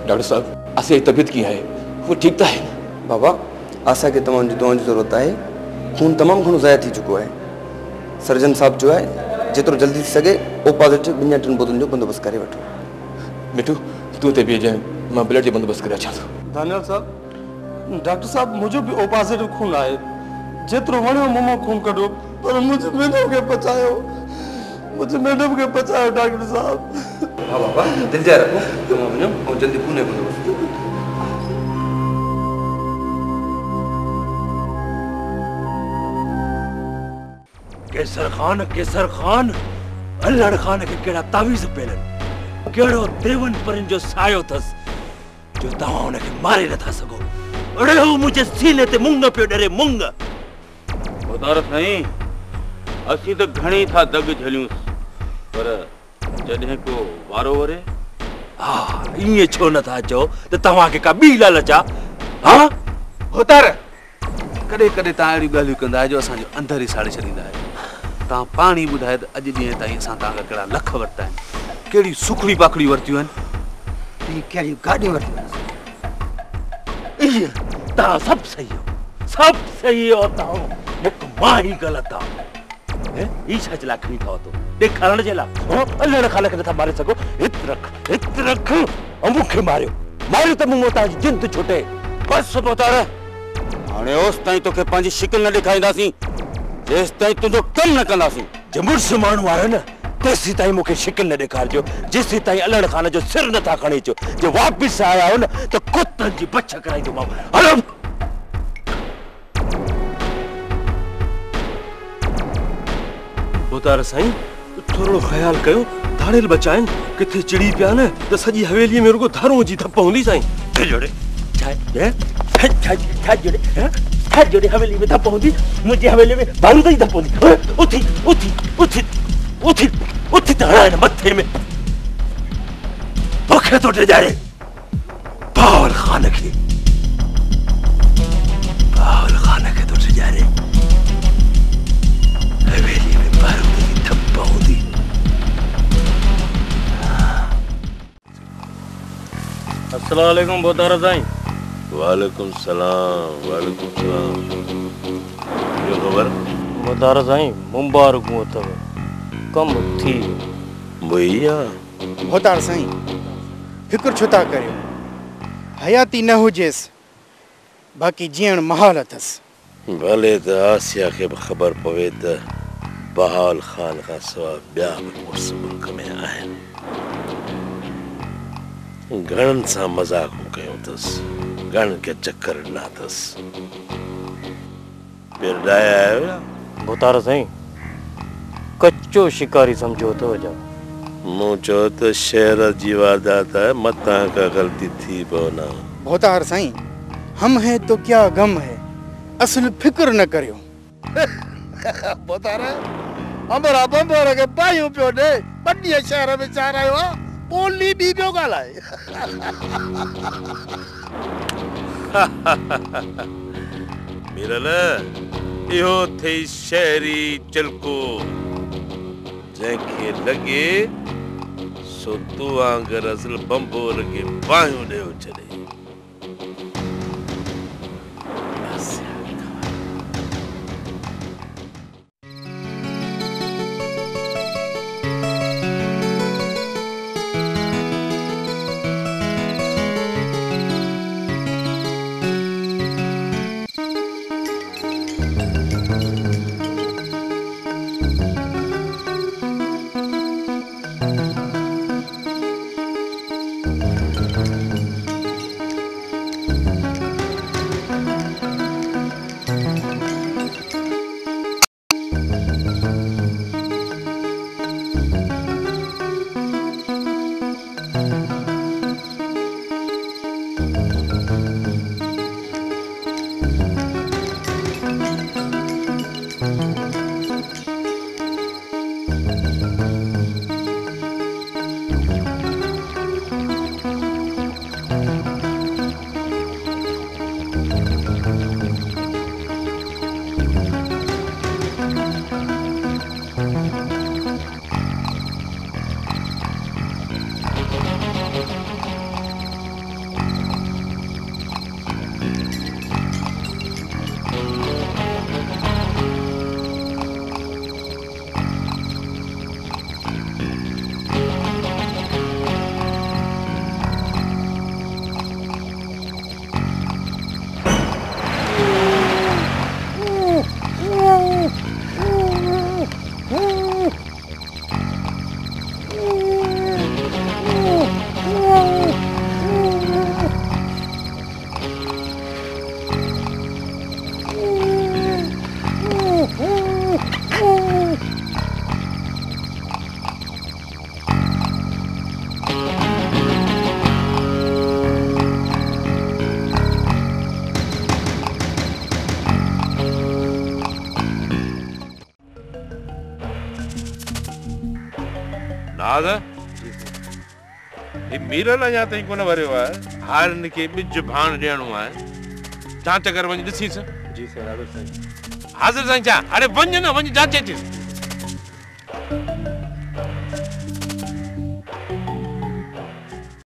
Doctor साहब आशा की तबीयत कीअं आहे? वो ठीक तो है न? बाबा आशा के तमाम दुआओं की जरूरत है। खून तमाम घणो ज़ाया थी चुको है। सर्जन साहब जो है जितरो जल्दी थी सके ओ पॉजिटिव 2-3 बोतल जो बंदोबस्त करे वठो। मिठू तू ते बीहजांइ, मां ब्लड जो बंदोबस्त करे अचां थो। दानियाल साहब, डॉक्टर साहब मुझे भी ओ पॉजिटिव खून आए। जितरो वणियो मुंहुं खून कढो, पर मुझे मैडम के बचायो, डॉक्टर साहब। हाँ बाबा दिल जाए रखो, तुम वञो और जल्दी पुणे बंदोबस्त। केसर खान अल्लाह खान के केड़ा तावीज़ पेलन, केड़ो देवन परन जो सायो थस जो तव्हां उनखे मारे नथा सघो। अड़े हू मुझे सीने ते मुंग पियो डरे मुंग। खुदार साईं असीं तो घणी था दग झलियूं, पर जॾहिं को वारो वरे हाँ इए छो नथा चो त तव्हां के का बी लालच आ? हाँ खुदार कॾहिं कॾहिं तव्हां अहिड़ियूं ॻाल्हियूं कंदा आहियो जो असांजो अंदर ई साड़े छॾींदा आहियो। तव्हां पाण ई ॿुधाए त अॼु ॾींहं ताईं असां तव्हां खां कहिड़ा लख वरिता आहिनि, कहिड़ी सुखड़ी पाखड़ी वरितियूं आहिनि, कहिड़ियूं गाॾियूं वरितियूं आहिनि। इए तव्हां सभु सही हो तव्हां हिकु मां ई ग़लति आहे। ई छा जे लाइ खणी खाओ तो ॾेखारण जे लाइ? अल्लाह खान खे नथा मारे सघो? हित रख ऐं मूंखे मारियो त मूं तव्हांजी जिंद छुटे। बसि पुतार हाणे ओसि ताईं तोखे पंहिंजी शिकिल न ॾेखारींदासीं जेसि ताईं तुंहिंजो कमु न कंदासीं। जे मुड़ुस माण्हू आहे न तेसि ताईं मूंखे शिकिल न ॾेखारिजो, जेसि ताईं अल्लाह खान जो सिर नथा खणी अचो। जे वापसि आया हो न त कुतनि जी बछ कराईंदोमांव। हलो उतार साईं थोरो ख्याल कयो, धाड़ेल बचा आहिनि, किथे चिड़ी पिया न त सॼी हवेलीअ में रुगो धारूं जी धप हूंदी साईं। जोड़े छा जोड़े हवेली में धप हूंदी? मुंहिंजी हवेली में बारूद जी धप हूंदी। उथी त हणा हिन मथे में तोखे थो ॾिजारे बावल खान खे थो ॾिजारे। हवेली में बारूद जी धप हूंदी। अस्सलाम वालेकुम बोतारा साईं। वालेकुम सलाम। यो खबर? बोतारा साईं मुबारकूं अथव, कम थी भैया। होतार साईं फिक्र छो था करियो, हयाती न हुजेसि बाक़ी जीअण महाल अथसि। भले त आसिया खे बि ख़बर पवे त बहाल खान खां सवाइ ॿिया बि मुड़ुस मुल्क में आहिनि। घणनि सां मज़ाक़ूं कयूं अथसि, घणनि खे चकर ॾिना अथसि। पिरडाए आयो या? बोतारा साईं कच्चो शिकारी समझो तो वजह। मूं चयो त शहर जी वारदात आहे, मतां का ग़लती थी पवना। होतार साईं हम है तो क्या गम है, असल फिक्र न करियो। बोतारा हमरा बंदर के पायूं पियो ॾे, ॿ शहर में चार आयो आहे, ओली बि पियो ॻाल्हाए। मिरल इहो थई शहरी चिल्को, जंहिंखे लॻे सो तूं वांगुरु असल बंबोर खे बाहियूं ॾेई छॾे। नाज़ ही मीरल अञा ताईं कोन वरियो आहे हारिन खे ॿिज भाण ॾियणो आहे जांच कर वञी ॾिसीस जी साईं ॾाढो साईं हाज़िर साईं छा अरे वञ न वञी जांचे अचीस